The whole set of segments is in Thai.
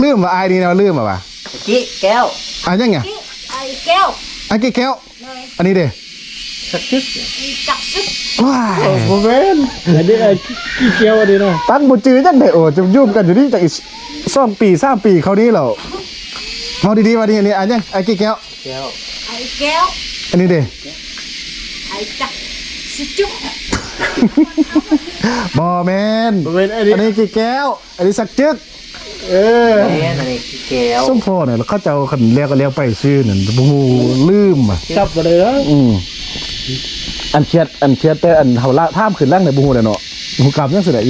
ลืมว่าไอ้นี่เราลืมป่ะกี้แก้วยังไงไอ้แก้วไอ้กี่แก้วอันนี้เด้สักจึ๊กจับซึกว้ายโมเมนต์อันนี้กี่เกียวอันนี้นะตั้งบุจือจังเด้โอ้จะยุ่งกันอยู่นี่จากอีก2 ปี 3 ปีเขานี้เหรอเอาดีๆวันนี้อันนี้ยังไอ้กี่แก้วไอ้แก้วอันนี้เด้ไอ้จับซึจุ๊กบอแมนอันนี้กี่แก้วอันนี้สักจึกอันนี้กี่แก้วส้มโพเนี่ยเขาจะเอาขันเลี้ยก็เลี้ยไปซื้อนั่นบูลืมอ่ะจับไปเลยนะอันเชียดแต่อันเฮาละท่ามขึ้นล่างในบูเลยเนาะหูกลับยังสุดเลย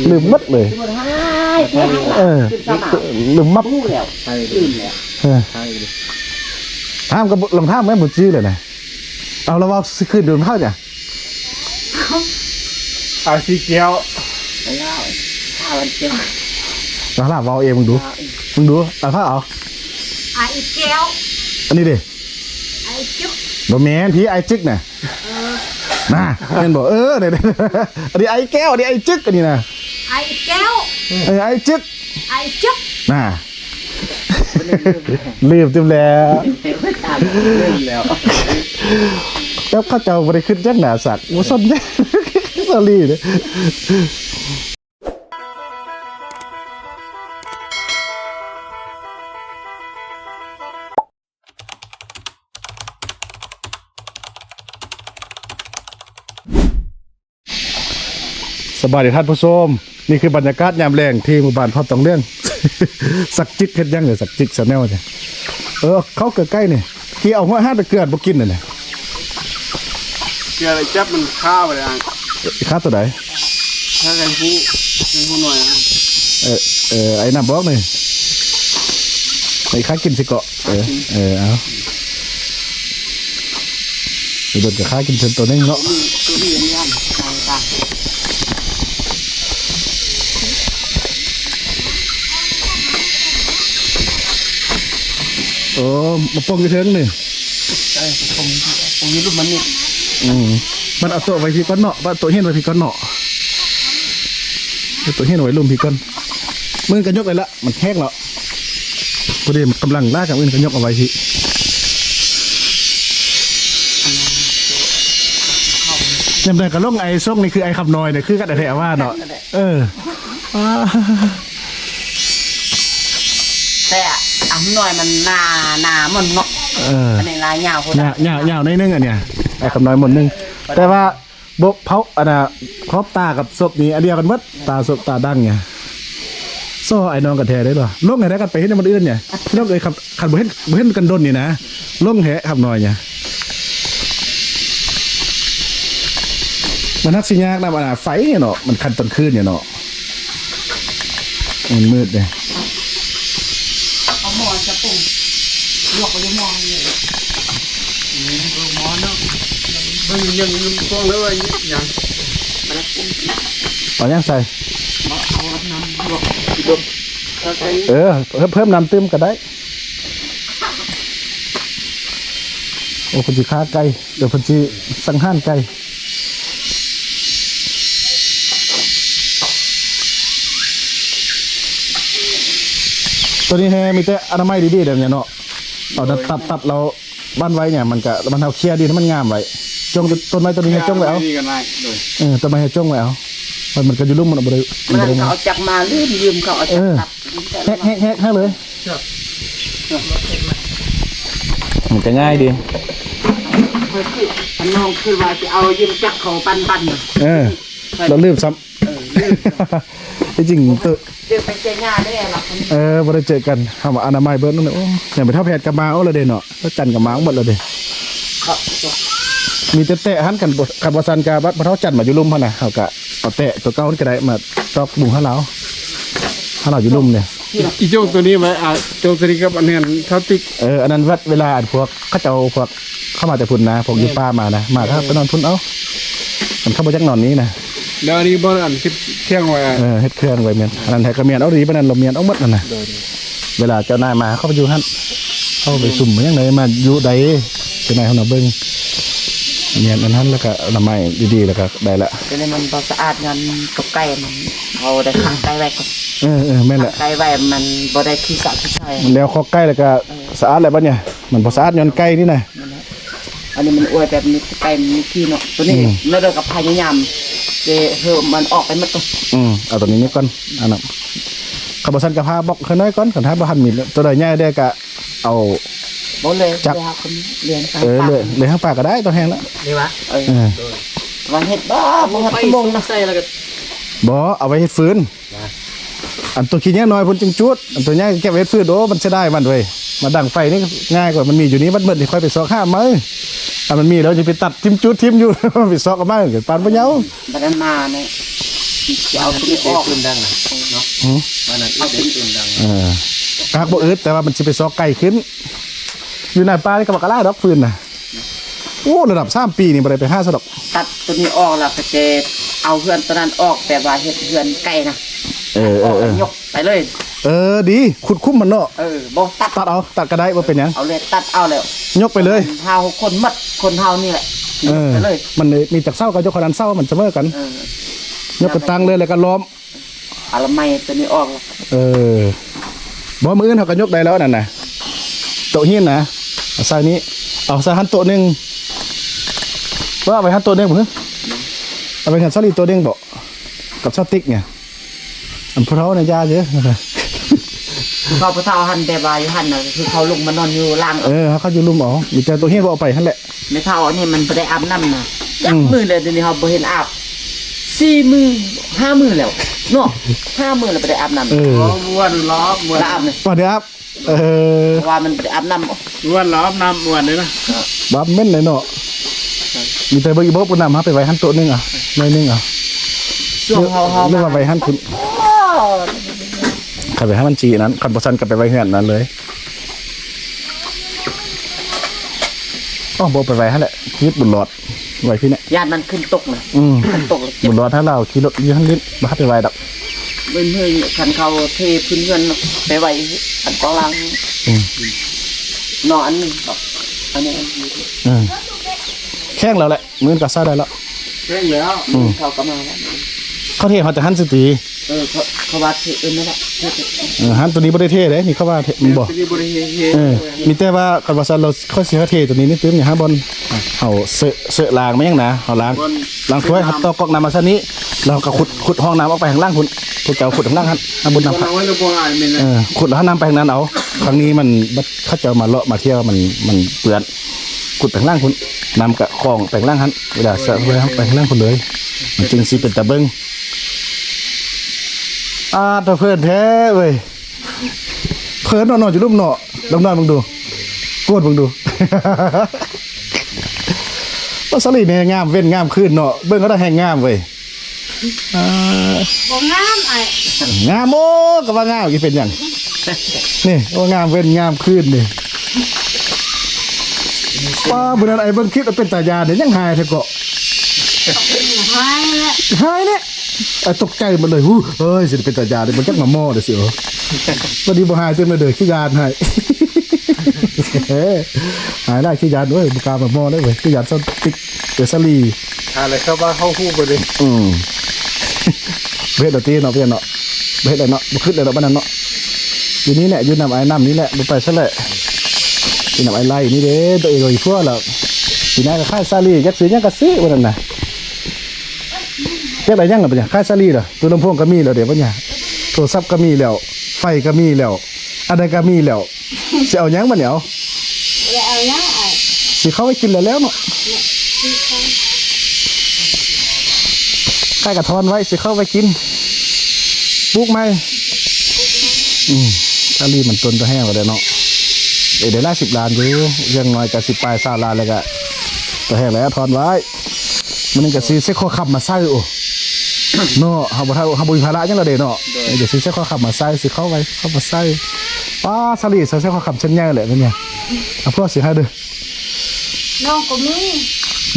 ลืมมัดเลยลืมมัดลืมแล้วท่ามก็ลองท่ามไหมบุญจี้เลยนะเอาแล้วว่าขึ้นดูเท่าเนี่ยสีเกียวแล้วข้าวมันเจียวแล้วล่ะวาวเองมึงดูเอาผ้าเอาไอ้แก้วอันนี้ดิไอ้จุ๊กบะแมนพี่ไอ้จึกน่ะน่ะเห็นบอกเดี๋ยวอันนี้ไอ้แก้วอันนี้ไอ้จึกอันนี้นะไอ้แก้วไอ้จึกไอ้จุ๊กน่ะลืมเต็มแล้วแล้วข้าเจ้าบริขึ้นจังหนาสักว่าส้นเนี่ยสลีเลยสบายดีท่านผู้ชมนี่คือบรรยากาศยามแรงที่หมู่บ้านพ่อตองเรื่องสักจิกเฮ็ดยังเลยสักจิกสแนลเนี่ยเขาเกิดใกล้เนี่ยที่เอาหัวห้าไปเกลือบ่กินเลยเนี่ยเกลืออะไรจับมันข้าวเลยข้าวตัวไหนถ้ากันผู้หน่อยไอ้น้ำบอกนี่ไอ้ข้ากินสิเกาะเอาโดนกับข้ากินเพิ่มตัวนึงเนาะมาปองกระเทิงนี่ใช่ปองยืดรูปมันนี่มันเอาตัวไว้พี่ก้อนเนาะว่าตัวเห็นไว้พี่ก้อนเนาะตัวเห็นไว้ลุ่มพี่ก้อนมือกันยกเลยละมันแห้งแล้วพอดีมันกำลังลากกับมือกันยกเอาไว้พี่จำได้กับล่องไอ้ส่งนี่คือไอ้คำน้อยเนี่ยคือกันแต่ว่าเนาะแต่อ่ำหน่อยมันหนามันเนาะอันนี้ลายยาวคนยาวในนึงอันเนี้ยไอ้คำน้อยหมดนึงแต่ว่าบกเผาอันน่ะครอบตากับศพนี่อันเดียวกันมัดตาศพตาดังไงโซ่ไอ้น้องกับแท้ได้หรอล่งไหนกันไปเห็นมันอื่นไงพี่น้องเลยขันบ่เห็นกันดนนี่นะล่งแหะคำน้อยไงมันนักสิยากนะมันไฟเนี่ยเนาะมันคันตอนคืนเนี่ยเนาะมันมืดเลยเอาหมอนจะปุ่มลวกไปยังมองเลยหมอนเนาะมันยังฟองเลยว่ายังตอนยังใส่เอาน้ำลวกเพิ่มน้ำตื้มก็ได้โอ้คนจีค้าไก่เดี๋ยวคนจีสังห้านไก่ตัวนี้แฮมีแต่อนามัยดีๆเดี๋ยวนี้เนาะเอาตัดเราบ้านไว้เนี่ยมันเอาเคลียร์ดีให้มันงามไว้จงต้นไม้ตัวนี้ให้จงไว้เอาต้นไม้ให้จงไว้เอามันก็จะลุ่มมันเอาไปเลยมันเขาจับมาลืมเขาเอาจับตัดแฮกเลยมันจะง่ายดีน้องคือว่าจะเอายืมจักเขาปันเราลืมซ้ำจริงตัวเดี๋ยวไปเจอหน้าได้หรอบ่ได้เจอกันทำอนามัยเบิร์ดนั่นเลยอย่างไปเท่าแพทย์กับมาเลยเด่นเนาะแล้วจันกับมาหมดเลยเด่นมีเตะหันกันขับวัสันกับบัดเท่าจันมาอยู่ลุ่มพะนะเขากะเอาเตะตัวเก้าก็ได้มาจอกบุ้งข้าวเหลาอยู่ลุ่มเนี่ยอีโจงตัวนี้ไหมโจงตัวนี้กับอันนี้เท่าติ๊กอันนั้นวัดเวลาพวกเขาจะเอาพวกเข้ามาแต่พุ่นนะพวกยูป้ามานะมาถ้าไปนอนพุ่นมันเข้าไปจักนอนนี้นะแล้วอันนี้บ้านเที่ยงไว้เฮ็ดเครื่องไว้เมียนอันนั้นไทยกระเมียนเอาดีปะนั้นเราเมียนเอาหมดนั่นนะเวลาเจ้านายมาเข้าไปอยู่หันเข้าไปสุ่มยังไงมาอยู่ใดเจ้านายเขาหน่าเบิ้งเมียนอันนั้นแล้วก็ทำไมดีๆแล้วก็ได้ละแต่ในมันพอสะอาดงานตกไก่มันเอาได้ขังไก่ไว้ก่อน แม่นแหละ ไก่ไว้มันบ่ได้ขี้สัตว์ขี้ใช่ แล้วคอไก่แล้วก็สะอาดแล้วบัดเนี่ยมันบ่สะอาดย้อนไก่นี่นะ อันนี้มันอวยแบบนี้ไก่มีขี้เนาะตัวนี้แล้วเดินกับพายามเจเฮมันออกไปหมดตัว เอาตัวนี้ก่อนอันนั้นขับสันกะพาบอกขึ้นน้อยก่อนขันท้ายบ่ทันมีตัวใดใหญ่ได้ก็เอา บ่เลยจับคนเลี้ยงตาม เลยข้างปากก็ได้ตัวแห้งแล้ว นี่วะ วันเฮ็ดบ้าบ่ฮัด ไป มงนะ ใส่แล้วก็ บ่เอาไว้เฮ็ดฟืนอันตัวขี้แย่น้อยพุ่นจึงจุดอันตัวใหญ่เก็บไว้เฮ็ดฟืนโดมันจะได้มันเว้ยมาดังไฟนี่ง่ายกว่ามันมีอยู่นี้มันเบิดค่อยไปซอกห้ามมั้ยถ้ามันมีแล้วจะไปตัดทิ่มจุดทิ่มอยู่ ไปซอกก็มาเกิดปานบ่เหยา บัดนั้นมาเนี่ยจะเอาตัวนี้ออก ปืนดังนะเนาะวันนั้นอีกเป็นปืนดัง กากบ่อึดแต่ว่ามันสิไปซอกไก่ขึ้น อยู่ในป่านี่ก็บ่กะลาดอกฟืนน่ะโอ้ระดับ3ปีนี่บ่ได้ไป5ซะดอก ตัดตัวนี้ออกแล้วก็จะเอาเฮือนตัวนั้นออกแบบว่าเฮ็ดเฮือนไก่นะยกไปเลย ดีขุดคุ้มมันเนาะ บ่ตัด ตัดก็ได้บ่เป็นหยัง เอาเลยตัดเอาแล้ว ยกไปเลย เฮาคนหมดคนเฮานี่แหละไปเลย มันมีจากเศร้ากับยกขนาดเศร้ามันเสมอกันยกกระตังเลยแล้วก็ล้อม เอาละไม่ตัวนี้ออก บ่มืออื่นเขาก็ยกได้แล้วนั่นน่ะโต๊ะหินนะเอาใส่นี้เอาใส่หันโต๊ะนึงว่าเอาไปหันโต๊ะนึงบ่เอาไปหันซอรี่โต๊ะนึงบ่กับซอติ๊กเนี่ยอันพวกเราเนี่ยยาเยอะ เขาผู้เฒ่าหันแบบว่าอยู่หันน่ะคือเขาลงมานอนอยู่ล่าง เขาอยู่ลุ่มเอาอยู่แต่ตัวหินบ่เอาไปหั่นแหละ ไม่เฒ่าอันนี้มันบ่ได้อาบน้ำนะจักมื้อเลยเดี๋ยวนี้เฮาบ่เห็นอาบ4 มื้อ5 มื้อแล้วเนาะ5 มื้อแล้วบ่ได้อาบน้ำ ม้วนล้อมม้วน อาบนี่ ว่าเดี๋ยวครับว่ามันบ่ได้อาบน้ำ ม้วนล้อมน้ำม้วนเลยนะ บับเม่นเลยเนาะมีแต่เบิ่งอีบ่ปุ่นนำครับไปไว้หันโต๊ะนึงหน่อยนึงช่วงเฮา เรื่องว่าไปหันคุณขับไปให้มันจีนั้นขันบซันกลับไปไว้เหือนนั้นเลยบอกไปไว้ให้แหละยึดบุญหลอดไว้พี่เนี่ย ญาติมันขึ้นตกนะขึ้นตก บุญหลอดถ้าเราขี่รถยืนลิ้นมาไปไว้ดับ เบิ่นเฮ้ยคันเขาเทพื้นเงินไปไว้อันกองลังนอนอันนึงอันนี้ แข้งแล้วแหละมือกับซ่าได้แล้ว เร่งแล้ว เขาก็มาแล้ว เขาเทเขาจะหันสตี เขาว่าเทไม่ได้ หันตัวนี้ไม่ได้เทเลยนี่เขาว่ามันบอก ที่บริเฮ มีแต่ว่ากันว่าซันเราเขาเสียเทตัวนี้นี่ตื้มอย่างฮะบอลเขาเสอะล้างไม่ยังนะเขาล้างถ้วยเขาตอกกอกน้ำมาซะนี้เราก็ขุดห้องน้ำออกไปข้างล่างคุณขุดเจ้าขุดข้างล่างฮะน้ำบุญน้ำ เอาไว้ลูกบอลอ่านเป็น ขุดแล้วน้ำไปทางนั้นเอาครั้งนี้มันเขาจะมาเลาะมาเที่ยวมันเปื้อนขุดไปข้างล่างคุณน้ำกะคลองไปข้างล่างฮะเวลาเสอะไปข้างล่างคุณเลยมันจึงสิเป็นตะเบิ้งตัวเพื่อนแท้เว้ยเพื่อนนอนอยู่รูปเนาะลองนอนมึงดูกวดมึงดูว่าสลีเนี่ยงามเว้นงามขึ้นเนาะเบิ้งก็ได้แห้งงามเว้ยบ่งามไอ้ งามโอ้ก็ว่างามกี่เป็นอย่างนี่ว่างามเว้นงามขึ้นนี่ว่าบุญอะไรเบิ้งคิดว่าเป็นตายาเนี่ยยังหายเถอะเกาะ หายแล้ว หายเนี่ยตกใจมันเลยเฮ้ยสิเป็นตายาเนี่ยมันจักมาหม้อเดี๋ยวสิวันนี้บ่หายเต็มเลยเด้อขี้ยานให้หายได้ขี้ยานด้วยบุกามาหม้อได้เว้ยขี้ยานซอสติ๊กเดอร์ซาลี อะไรเข้าบ้านเข้าคู่ไปเลย เบ็ดตีเนาะเพื่อนเนาะเบ็ดเนาะบุขึ้นเลยเนาะบ้านนั้นเนาะอยู่นี่แหละอยู่น้ำไอ้น้ำนี่แหละบุไปซะแหละอยู่น้ำไอ้ไล่นี่เด้ตัวเองเลยทั่วแล้วทีนั้นก็ค่ายซาลียักษ์ซื้อยังกระซื้อวันนั้นน่ะยักษ์อะไรยังกับเนี่ยค่ายซาลีเหรอตัวลำโพงก็มีแล้วเดี๋ยววันนี้โทรศัพท์ก็มีแล้วไฟก็มีแล้วอะไรก็มีแล้วจะเอายังมาเหนียว แล้วเอายังไอ้ สิเขาไปกินแล้วเนาะใกล้กระทอนไว้สิเข้าไปกินปุ๊กไหมซาลีมันต้นตัวแห้งกว่าเดิมเนาะเดี๋ยวได้10 ล้านอยู่ยังน้อยกับ10 ปลาย3 ล้านเลยก็ตัวแห้งแล้วทอนไว้มันนึงก็ซื้อเซ็กข้อขับมาใส่โอ้เนาะเฮาบ่มีภาระจังละเด้เนาะเดี๋ยวซื้อเซ็กข้อขับมาใส่สิเข้าไว้เข้ามาใส่ป้าซาลีใส่เซ็กข้อขับเช่นใหญ่แหละเป็นไงเอาพวกสิให้เด้อ น้องก็มี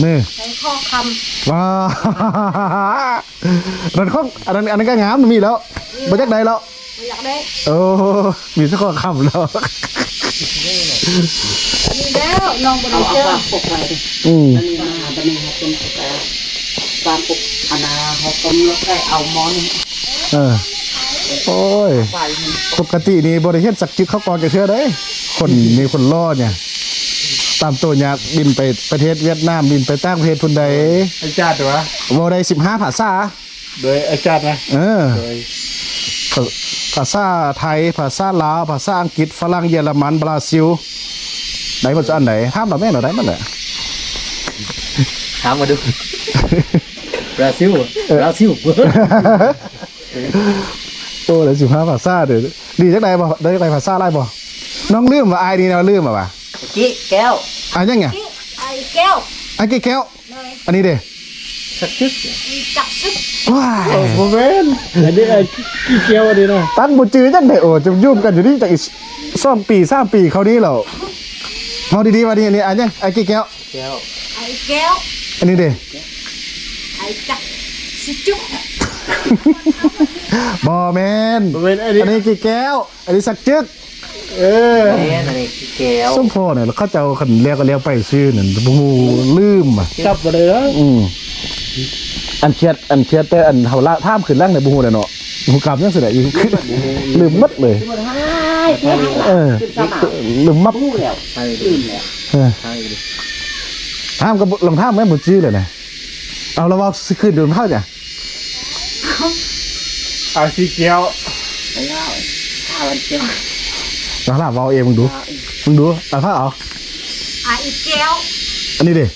นี่ ใส่ข้อค ว้าอันนั้นก็งามมีแล้วบ่จักใดแล้ว ำอยากได้ โอ้มีสักข้อคำแล้ว มีแล้วน้องบ่ได้ เอา เจอ ปลาปกไว้อันนี้มาบันนี้เป็นปลาปกอันนาเขาต้มแล้วก็เอาหม้อนี่ โอ้ย ไป ปกตินี่บริเฮ็ดสักจึกเข้ากองจะเทื่อเด้คนมีคนล่อเนี่ยตามตัวยากบินไปประเทศเวียดนามบินไปต่างประเทศพุ่นใด อาจารย์ตัว บ่ได้15ภาษา โดยอาจารย์นะ เออ โดย ภาษาไทยภาษาลาวภาษาอังกฤษฝรั่งเยอรมันบราซิลได้หมดอันไหนห้ามเราแม่งเราได้หมดแหละ ถามมาดูบราซิล โอ้ได้15ภาษาเด้อดีจักใดบ่ได้จักใดภาษาหลายบ่น้องลืมว่าอายนี่เราลืมว่ะ กี้แก้ว อ่ะยังไง ไอ้แก้ว อันกี่แก้ว เลย อันนี้เด้ สักทึก จับซึก ว้าย โมเมนต์อันนี้ไอ้กี่เกียวอันนี้นะ ตั้งบ่จื้อจังได๋โอ้จะยุ่มกันอยู่นี่จักอีก2ปี3ปีเขานี้แล้วเฮาดีๆว่านี่อันนี้อันยังอันกี่แก้ว แก้ว ไอ้แก้ว อันนี้เด้ ไอ้จับสิจุก บ่แม่น โมเมนต์อันนี้ อันนี้กี่แก้ว อันนี้สักจึก เออ แม่นั่นเองแก้ว ส้มโพเนี่ยเขาเจ้าคันเรียกก็เรียกไปซื้อนั่นบ่ฮู้ลืมอ่ะ จับมาเลยนะ อันเครียดแต่อันเฮาละท่ามขึ้นล่างในบ่ฮู้แหละเนาะฮู้กลับจังซี่แหละอีกลืมหมดเลย มันให้ เออลืมมับ รู้แล้วตื่นแล้ว เออท่ามก็ลองท่ามแม่นบ่ชื่อเลยนะเอาแล้วว่าสิขึ้นดูเฮาจ้ะ เอาสีเกียว ไอ้เล่าข้าวมันเค็ม เอาล่ะเว้าเองมึงดูเอาผ้าเอา ไอ้แก้ว อันนี้ดิ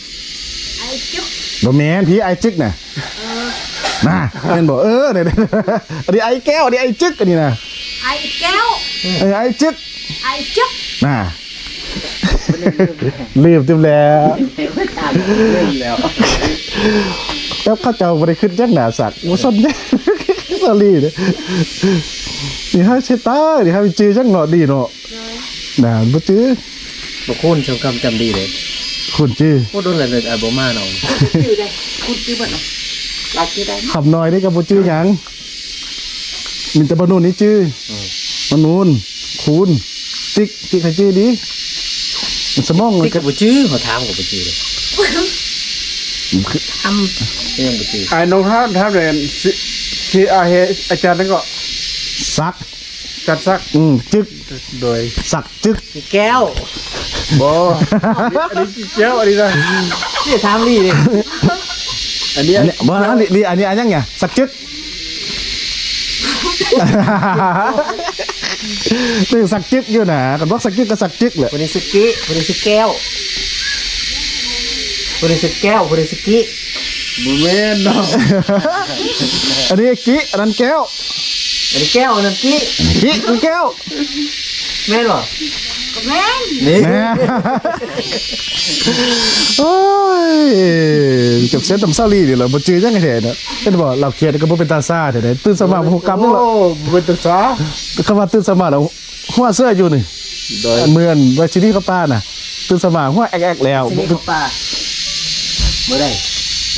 ไอ้จุก บ่แม่นพี่ไอ้จึกน่ะน่ะแม่นบ่เนี่ยอันนี้ไอ้แก้วอันนี้ไอ้จึกอันนี้น่ะ ไอ้แก้ว ไอ้จึก ไอ้จุก น่ะลืมเต็มแล้ว ไม่ตามเรื่องแล้ว แล้วเขาเจ้าบ่ได้ขึ้นจักหน้าสักบ่สนจักสอรี่เด้นี่ให้เชตานี่ให้จื้อจักเนาะดีเนาะน่ะบ่จื้อ บุคคลชมคำจำดีเลย คุณจื้อ พูดโดนอะไรเลยไอ้บ่มาเนาะชื่อได้คุณชื่อบ่เนาะรักชื่อได้ คำน้อยนี่ก็บ่จื้อหยังมีแต่บ่นูนนี่จื้อมนูนคูณติ๊กให้จื้อดีสมองมัน ที่ ก็ กับบุจื้อเขาถามกับบุจื้อเลยทำเรื่องบุจื้อ ไอ้น้องท่าเรียนที่อาจารย์นั่นก็ สัก จัดซัก จึก โดย สักจึก แก้ว บออันนี้กี่เกียวอันนี้นะ ที่ถามลี่เลย อันนี้ อันนี้บ่นะลีอันนี้อันยังไงสักจึกนี่สักจึกอยู่นะกันบอกสักจึกก็สักจึกแหละ คนนี้สกี้คนนี้สแก้วคนนี้สแก้วคนนี้สกี้ โมเมนต์เนาะ อันนี้กี้อันนั้นแก้ว อันนี้แก้วอันนั้นกี้ กี้อันแก้ว แม่นบ่ ก็แม่น นี่ แหม่โอ้ยจับเส้นตำเศร้าลีนี่เหรอบ่จื้อจังไงแท้เนาะเป็นบ่เราเครียดก็บ่เป็นตาซ่าแท้ตื่นสมาบ่ฮู้กลับนี่ โอ้ ล่ะ เป็นตัวสา คำว่าตื่นสมาแล้วหัวเสื้ออยู่นี่ โดย อันเมือนไวชินี่กับป้าน่ะตื่นสมาหัวแอกๆแล้ว สนิทกับป้าบ่ได้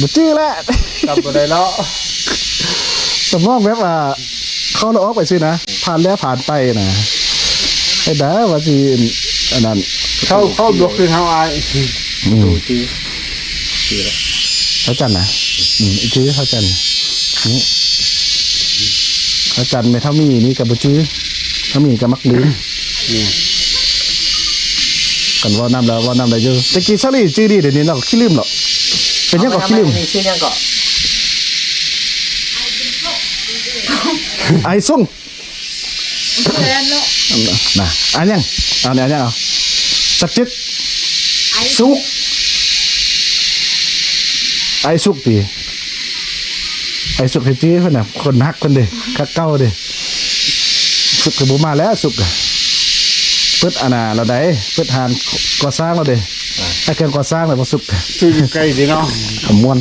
บ่จื้อแล้ว กลับมาได้แล้ว สมองแบบว่าเข้าแล้วออกไปซินะผ่านแล้วผ่านไปนะไอ้ดาว่าสิอันนั้น เข้าบวกคือเฮาไอ้ ดูจื้อจื้อแล้ว เขาจันนะไอ้จื้อเขาจันนี่เขาจันไม่เท่ามีนี่กับบ่จื้อเท่ามีกับมักลืมกันว่าน้ำแล้วว่าน้ำได้เยอะตะกี้ซาลี่จื้อดีเดี๋ยวนี้เราก็ขี้ลืมหรอกเป็นยังก็ขี้ลืม นี่ชื่อยังก็ ไอ้ส่ง แม่นเนาะ น่ะอันยังเอาเนี่ยอันยังเอาสักจึก ไอ้ สุกไอ้สุกตีไอ้สุกให้จี้เพิ่นน่ะคนฮักเพิ่นเด้คักเก้าเด้สุกก็บ่มาแล้วสุกอะเปิดอาณาเราได้เปิดหานก่อสร้างเราเด้ไอ้เครื่องก่อสร้างแล้วบ่สุก ชื่ออยู่ไกลดีเนาะ ขมวน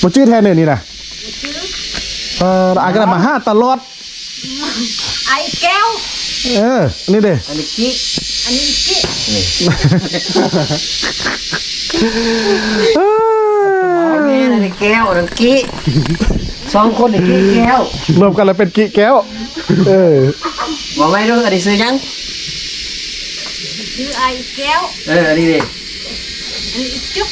บ่จื้อแท้เนี่ยนี่น่ะอาจจะมาหาตลอด ไอ้แก้ว นี่เด้ อันนี้กี้ อันนี้กี้ แม่อันนี้แก้วอันนั้นกี้สองคนนี่กี้แก้ว รวมกันแล้วเป็นกี่แก้วบอกไม่รู้อันนี้ซื้อยัง ชื่อไอ้แก้ว อันนี้ดิ อันนี้จุก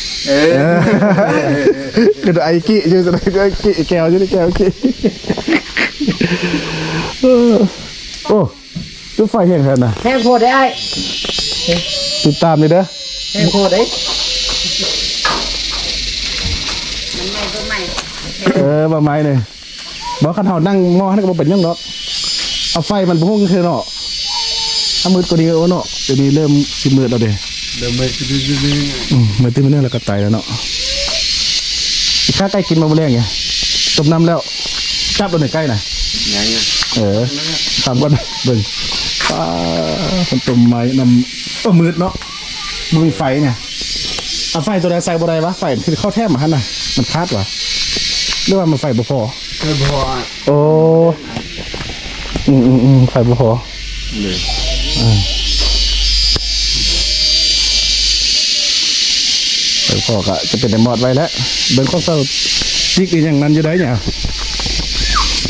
คือไอ้กี้อยู่ไอ้กี้แก้วอยู่ในแก้วกี้ เออโอ้จุดไฟแห้งแทนนะ แห้งโพดได้ไอ้ ติดตามเลยเด้อ แห้งโพดได้ มันใหญ่ตัวใหม่ บ่ไม้เนี่ยบ่คันเฮานั่งมอให้ก็บ่เป็นหยังดอกเอาไฟมันบ่ฮู้คือเนาะถ้ามืดกว่านี้โอ้เนาะเดี๋ยวนี้เริ่มสิมืดแล้วเด้ เดินไปดื้อ มืดตื้อมันเนื่องแล้วก็ตายแล้วเนาะอีกข้าใกล้กินมาบ่แรงไงต้มน้ำแล้วจับตัวไหนใกล้น่ะ ๆยังไง ถามก่อนเบิ่งคนต้มไม้นำมืดเนาะบ่มีไฟเนี่ยเอาไฟตัวใดใส่บ่ได้วะไฟคือเข้าแทบมาหั่นน่ะมันคาดวะหรือว่ามันไฟบ่พอ เคยพอ โอ้ไฟบ่พอ เลย ไฟพอก็จะเป็นไอ้มอดไว้แล้วเบิ่งข้อเศร้าจิกอีหยังนั้นอยู่ได้เนี่ย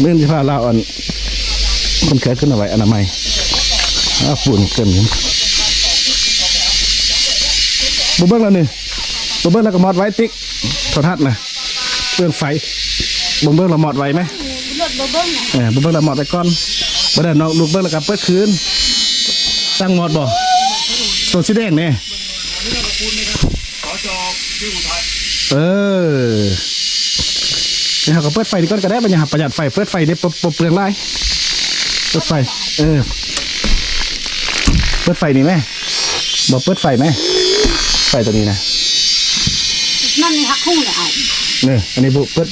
มื้อนี้พาลาวอันมันเกิดขึ้นเอาไว้อนามัยฝุ่นเต็มอยู่บ่เบิ่งแล้วนี่บ่เบิ่งแล้วก็มอดไว้ติ๊กโทรทัศน์น่ะเรื่องไฟบ่เบิ่งแล้วมอดไว้ไหม รถบ่เบิ่งน่ะ บ่เบิ่งแล้วมอดไว้ก่อนบ่ได้น้องลูกเบิ่งแล้วก็เปิดคืนตั้งมอดบ่ตัวสีแดงนี่เออนี่เขาก็เปิดไฟดีก่อนก็ได้บ่อย่าประหยัดไฟเปิดไฟได้บ่เปลืองหลายเปิดไฟเปิดไฟนี่แม่บ่เปิดไฟแม่ไฟตัวนี้นะ นั่นนี่ฮักคู่น่ะไอ้ นี่อันนี้บุเปิด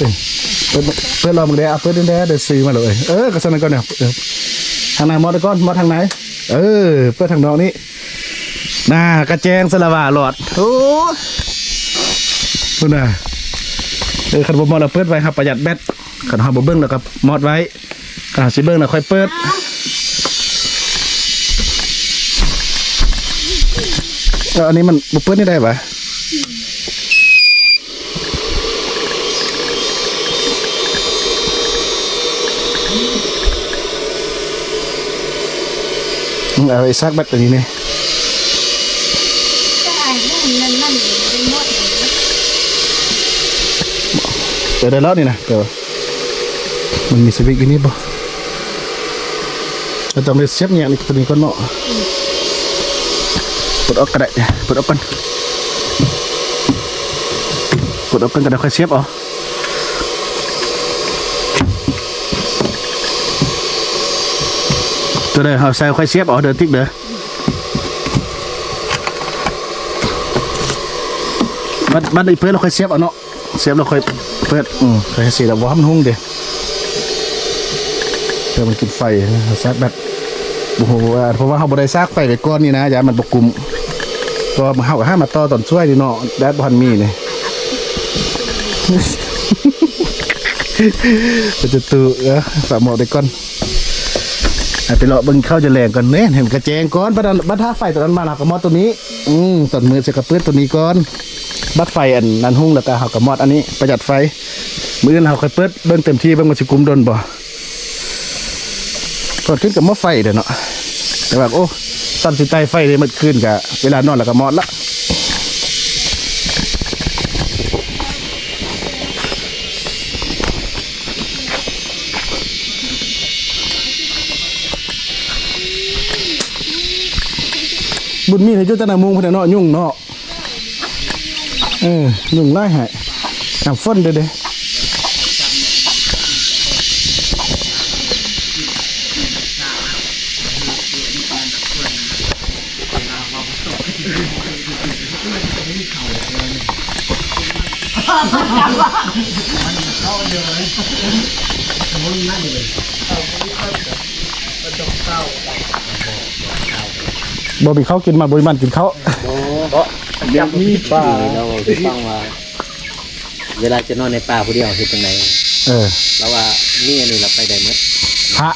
รอมึงได้เอาเปิดได้เดี๋ยวซื้อมาเลยก็สนั่นก่อนเนี่ยทางไหนมอดก่อนมอดทางไหนเปิดทางนอกนี้น่ากระแจงสละว่าหลอดโอ้คุณน่ะขันบ่มอดเราเปิดไว้ครับประหยัดแบตขันหาบ่เบิ้งแล้วก็มอดไว้ขันหาสิเบิ้งแล้วค่อยเปิดอันนี้มันบ่เปิดนี่ได้ปะเอาไอ้ซักแบตตัวนี้นี่ แต่ไอ้นั่นเป็นหมดเลย เดี๋ยวได้แล้วนี่นะเดี๋ยวมันมีสวิตช์อยู่นี่ป่ะเราต้องได้เสียบเนี่ยนี่ตัวนี้ก็เนาะกดออกก็ได้กดออกกันกดออกกันก็ได้ค่อยเสียบเอาตัวเดียวเอาใส่ค่อยเสียบเอาเดินติ๊กเด้อบัดอีเพื่อนเราค่อยเสียบเอาเนาะเสียบเราค่อยเปิดค่อยเสียบว่ามันหุ้งเด้เพื่อมันกินไฟซักแบตโอ้โหเพราะว่าเขาบริซักไฟไปก้อนนี่นะอย่ามันบกกลุ่มก็มาเข้ากับห้ามาต่อตอนช่วยดีเนาะแดดบอลมีเนี่ยจะตื่นฝากหมดไปก่อนไปเลาะบึงเข้าจะแรงก่อนเนี่ยเห็นกระแจงก่อนบัดท่าไฟตัวนั้นมาหลักกับมอดตัวนี้ตัดมือเสกกระเปื้อนตัวนี้ก่อนบัดไฟอันนั้นหุ้งแล้วก็หักกับมอดอันนี้ประหยัดไฟมือเราค่อยเปิดเบิ้งเต็มที่เบิ้งมันจะกุมโดนบ่กดขึ้นกับหม้อไฟเดี๋ยวเนาะแต่แบบโอ้ตอนสิใต้ไฟเลยมันขึ้นกับเวลานอนแล้วก็มอดละบุญมีให้จุดตะนามุงพนันเนาะยุ่งเนาะยุ่งไล่หายฝนเด้บ่มีเขากินมาบ่มีมันกินเขา จับมีป่าเราฟังว่าเวลาจะนอนในป่าผู้เดียวคือตรงไหนแล้วว่านี่อันนี้เราไปได้หมด พระ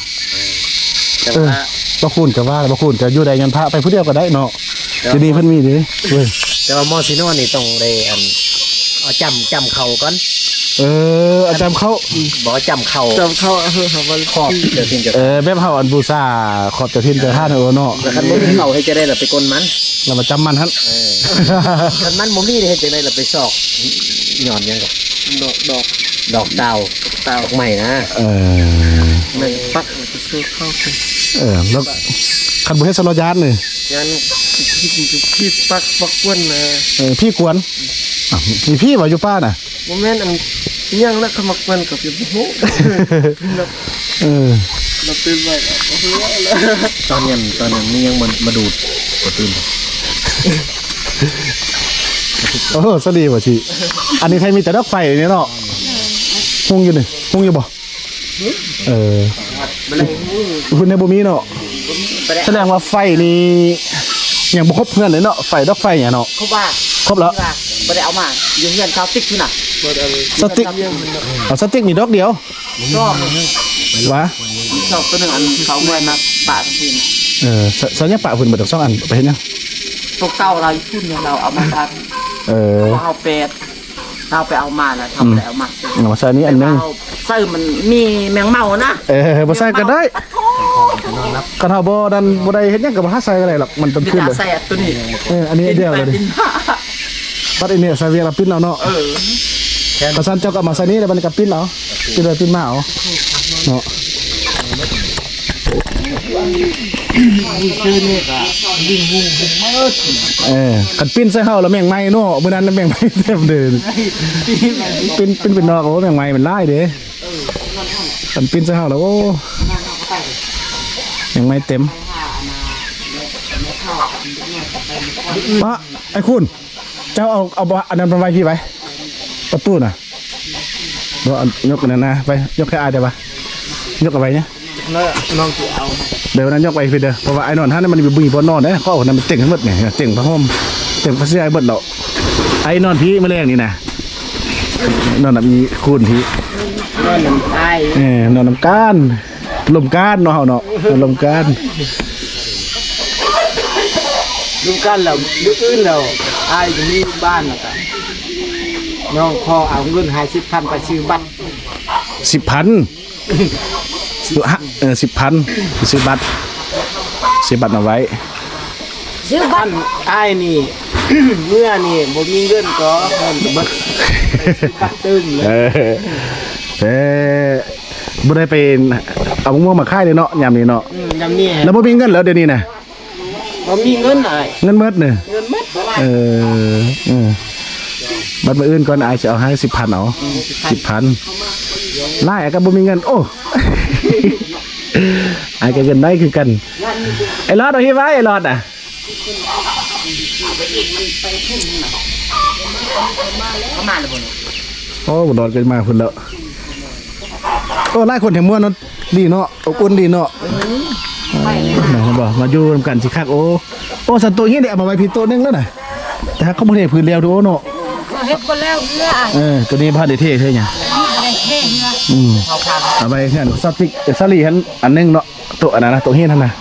แต่ว่า บ่คุณก็ว่าบ่คุณก็อยู่ได้ยันพระไปผู้เดียวก็ได้เนาะทีนี้เพิ่นมีดิเว้ย แต่ว่ามอสิโนนี่ต้องได้เอาจำเข่าก่อน อาจารย์เขา บอกจำเข่า มัน ขอบเดี๋ยวถึงจะ แบบเฮาอันบูชาขอบเจ้าทินเจ้าท่านเนาะ แต่คันบ่มีเข่าให้จะได้เราไปกลมัน เรามาจำมันหั่น คันมันบ่มีให้จะได้เราไปซอกหย่อนยังกับดอกดาวใหม่นะ แม่นปักจะซื้อเข้าไป แล้วคันบ่เฮ็ดสโลยานนี่ ยันพี่ปักกวนนะ พี่กวนอ้าวมีพี่บ่อยู่ป้าน่ะ บ่แม่นอันยังแล้วเขามากวนกับพี่บ่ฮู้ เราตื่นไปตอนนั้นนี่ยังมาดูดก็ตื่น โอ้สวัสดีบ่ชีอันนี้ไทยมีแต่ดอกไฟนี่เนาะฮุงอยู่นี่ฮุงอยู่บ่คุณในบ่มีเนาะแสดงว่าไฟนี่ยังบ่ครบเพื่อนเลยเนาะไฟดอกไฟหยังเนาะ เขาว่า ครบแล้ว บ่ได้เอามาอยู่เฮือนเขาติ๊กอยู่น่ะ สติ๊กเอาสติ๊กมีดอกเดียว ชอบ วะ ชอบตัวนึงอันเขาไว้มาปะทีน สัญญาปะเพิ่นเบิด2อันไปเฮ็ดหยัง พวกเก่าเราพุ่นเนี่ยเราเอามาตัดเอาเป็ดเราไปเอามาแล้วทำแล้วมา เอาใส่นี้อันนึง ใส่มันมีแมงเม่านะ บ่ใส่ก็ได้คันเฮาบ่ดันบ่ได้เฮ็ดหยังก็บ่หาใส่ก็ได้หรอกมันต้น มี ขึ้น ตา เลย ใส่ตัวนี้ อันนี้เดียวเลยดิปัดอันนี้ใส่เวียละปิ้นเอาเนาะกระสันเจ้าก็มาใส่นี้แล้วมันก็ปิ้นเอาปิ้นเลยปิ้นมาเอาเนาะ ชื่อนี่ก็วิ่งหุ่งมืด คันปิ้นใส่เฮาแล้วแมงไม้เนาะมื้อนั้นแมงไม้เต็มเดินปิ้นเป็นนอกโอ้แมงไม้มันหลายเด้คันปิ้นใส่เฮาแล้วโอ้แมงไม้เต็มมาไอ้คุณเจ้าเอาอันนั้นไปไว้พี่ไว้ประตูน่ะบ่ยกอันนั้นนะไปยกแค่อายได้ปะยกเอาไว้เนี่ย น้องจะเอา เดี๋ยวนั้นยกไปพี่เด้อเพราะว่าไอ้นอนท่านมันมีบ่นอนเด้ข้อนั้นมันเต็งทั้งหมดไงเต็งผ้าห่มเต็งผ้าเสื้อไอ้เบิดดอกไอ้นอนพี่แมลงนี่นะนอนมีคูณพี่ นอนน้ำไอ้ นอนน้ำก้านลมก้านเนาะเฮาเนาะลมก้าน ดูกันแล้วดูอื่นแล้วไอ้จะมีบ้านนะครับน้องพ่อเอาเงิน50,000ไปซื้อบัตร 10,000 10,000ซื้อบัตรเอาไว้ ชื่อบ้าน ไอ้นี่ เมื่อนี่บ่มีเงินก็เงินบัตรบัตรตึ้งเลย บ่ได้ไปเอามะม่วงมาขายเลยเนาะยามนี้เนาะ ยำนี่ แล้วบ่มีเงินแล้วเดี๋ยวนี้น่ะ บ่มีเงินไอ้ เงินหมดเนี่ย เงินมัด บัตรมาอื่นก่อนอายจะเอาให้10,000เอา10,000ไล่ก็บ่มีเงินโอ้ อายก็เงินได้คือกันไอ้รอดเอาที่ไว้ไอ้รอดอ่ะ ประมาณแล้วบ่ โอ้บ่รอดกันมาพุ่นแล้วโอ้หลายคนแห่งม่วนเนาะดีเนาะอบอุ่นดีเนาะนะบ่มาอยู่นำกันสิคักโอ้สันตัวนี้ได้เอามาไว้พี่ตัวนึงแล้วน่ะแต่เขาบ่ได้พื้นแล้วดูเนาะ เขาเฮ็ดบ่แล้วเอื้อ ตัวนี้พาได้เท่เท่หยัง นี่อะไรเท่เอื้อ เอาไปเพื่อนสติกซาลีหันอันนึงเนาะตัวอันนั้นนะตัวเฮียนท่านนะ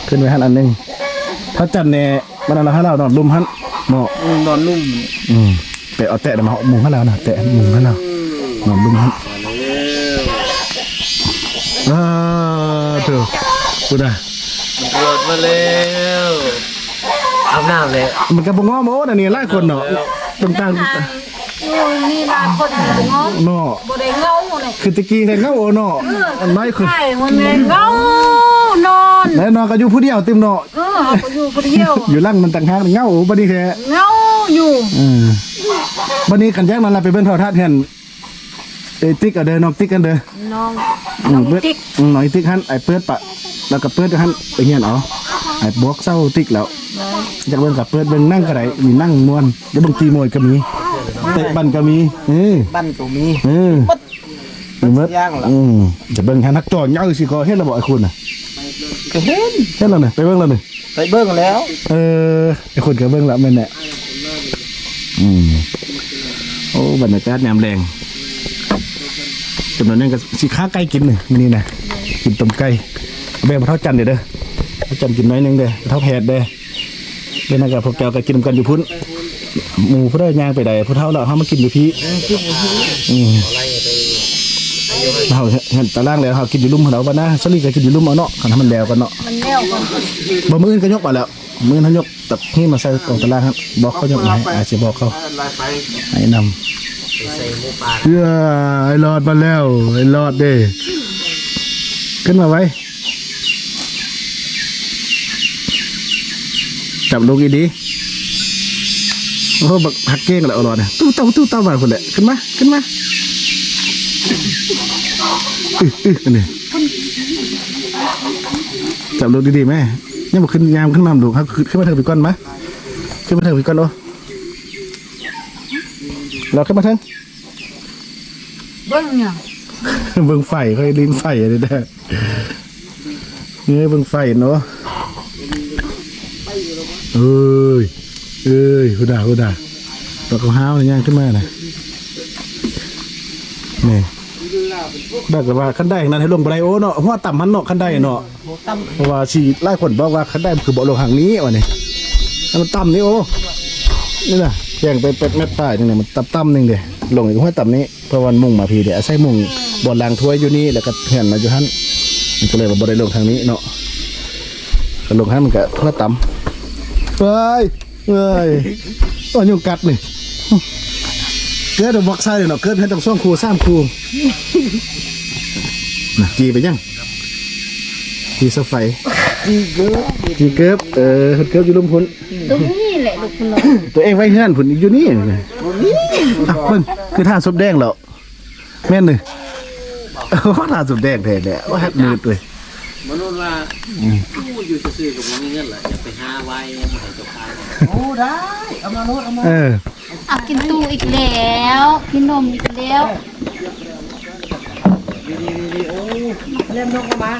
ขึ้นไปหันอันนึงพระจันทร์เนี่ยมันอะไรให้เรานอนลุ่มหันเนาะ นอนนุ่ม ไปเอาแตะมามุงให้เรานะแตะมุงให้เรานอนลุ่มหันเถอะกูได้ ปวดมาแล้วอาบน้ำเลย มันก็บ่ง้อโม้น่ะนี่หลายคนเนาะต่าง นี่หลายคนบ่งอ ๆเนาะ บ่ได้เงาเลย คือตะกี้ได้เงาโอเนาะอันน้อยคือ ใช่มันแม่นเงานอน แล้วนอนก็อยู่ผู้เดียวติมเนาะ เขาก็อยู่คนเดียว อยู่ล่างมันต่างหากเงาบัดนี้แค่ เงาอยู่ บัดนี้กันแจ้งนั้นล่ะไปเบิ่งโทรทัศน์เห็นติ๊กเอาเด้อน้องติ๊กกันเด้อ น้อง เปิด ติ๊ก หน่อยติ๊กหันไอ้เปิดปะแล้วก็เปิดหันไปเงี้ยเอาไอ้บวกเศร้าติ๊กแล้วจากเบิ่งกับเปิดเบิ่งนั่งก็ได้มีนั่งม่วนเดี๋ยวบางทีมวยก็มีเตะบันก็มีบ้านตัวมี เมื่จะเบิ่งหันนักจ่อเงาสิก็เฮ็ดแล้วบ่ไอ้คุณน่ะ ก็เห็น เฮ็ดแล้วนี่ไปเบิ่งแล้วนี่ ไปเบิ่งแล้ว ไอ้คุณก็เบิ่งแล้วแม่นแหละโอ้บรรยากาศยามแรงจำนวนนึงก็สิค้าไก่กินนี่นะกินต้มไก่แบ่งมาเท่าจันเด้อจันกินน้อยนึงเด้อเท่าแพดเด้อเดี๋ยวนั่นกับพวกแกก็กินกันอยู่พุ่นหมูผู้ได้ย่างไปใดผู้เท่าเราเขามากินอยู่พี่เราเห็นตารางแล้วเขากินอยู่ลุ่มเราบ้านนะสลีก็กินอยู่ลุ่มเอาเนาะขันมันแล้วกันเนาะ มันแนวกัน บ่มืออื่นก็ยกมาแล้วมือท่านยกตัดที่มาใส่กล่องตารางครับบอกเขายกมาให้อาจจะบอกเขาให้นำไอ้รอดมาแล้วไอ้รอดเด้ก ขึ้นมาไว้จับลูกอีดีโอ้โหบักหักเก้งแล้วเอาหลอดเนี่ยตู้เต้ามาคนแหละขึ้นมาอันนี้จับลูกดีๆแม่ยังบอกขึ้นยามขึ้นมาดูครับขึ้นมาเถอะพี่ก้อนมาขึ้นมาเถอะพี่ก้อนโอ้เราขึ้นมาเถอะ เบิ่งเนี่ย เบิ่งไฟค่อยลิ้นไฟอะไรเด้อเนี่ยเบิ่งไฟเนาะเอ้ยหูด่าดอกกระห้าวนี่ย่างขึ้นมาน่ะนี่ได้ก็ว่าคันได้นั้นให้ลงไปได้โอ้เนาะหัวต่ำมันเนาะคันได้เนาะเพราะว่าชีหลายคนบอกว่าคันได้คือบ่ลงหางนี้ว่านี่มันต่ำนี่โอ้นี่น่ะแย่งไปเป็ดเม็ดใต้นึงเนี่ยมันต่ำนึงเด้ลงอีกหัวต่ำนี้เพราะวันมุ่งมาพี่เด้อาศัยมุ่งบ่ล้างถ้วยอยู่นี่แล้วก็เห็นมาอยู่หั่นมันก็เลยบ่ได้ลงทางนี้เนาะก็ลงหั่นมันก็หัวต่ำเอ้ยโอ้ยุงกัดนี่เกิดเอาบอกใส่เนาะเกิดให้ต้อง2 คู่ 3 คู่น่ะจีไปยังจีสไฟจีเกิบเกิบอยู่ลุมพุ่น ตรงนี้แหละลูกคุณน้อง ตัวเองไว้เฮือนพุ่นอยู่นี่เพิ่นคือท่าซุปแดงแล้วแม่นเลยว่าท่าซุปแดงแท้แหละว่าฮัดมืดเลย มนุษย์ว่าอยู่ซื่อๆกับบ่มีเงินแหละอย่าไปหาไว้มาให้เจ้าขาย โอ้ได้เอามาโน้ตเอามา อ่ะกินตู้อีกแล้วกินนมอีกแล้ว ดีโอ้เล่นนกมา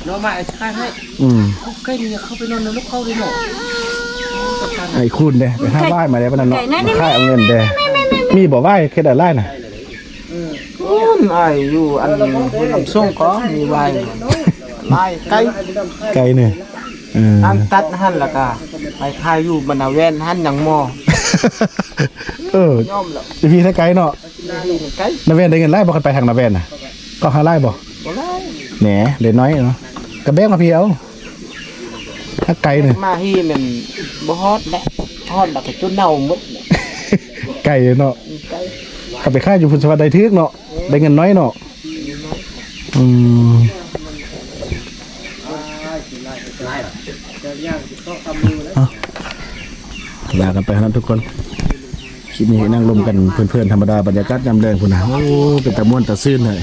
น้องมาไอ้ชายให้ใกล้นี่เข้าไปนอนในลูกเข้าเลยเนาะ ไอ้คุณเด้ไปหาบ้านมาได้ปะนั่นเนาะค่าเอาเงินเด้มีบ่ไหว้แค่ได้ไล่น่ะ ไอ้อยู่อันลำส่งก็มีไว้ไล่ไก่ ไกลเนี่ย อันตัดหั่นแล้วก็ไปขายอยู่บรรณาแวนหั่นหยังหม้อย อมแล้วพี่ถ้าไกลเนาะ ไก่ นาเวนได้เงินไล่บ่กันไปทางนาเวนน่ะก็หาไล่บ่ บ่ได้ แหนเล็กน้อยเนาะกระแบงมาพี่เอาถ้าไกลเนี่ย มาฮีมันบ่ฮอดแหละฮอดแล้วก็จนเน่าหมด ไกลเนาะ ไก่ ถ้าไปค่ายอยู่พุ่นสวัสดิ์ได้ทึกเนาะได้เงินน้อยเนาะลากันไปครับทุกคนคลิปนี้นั่งลมกันเพื่อนๆธรรมดาบรรยากาศยามแดงพุ่นนะโอ้เป็นตะม่วนตะซื่นเลย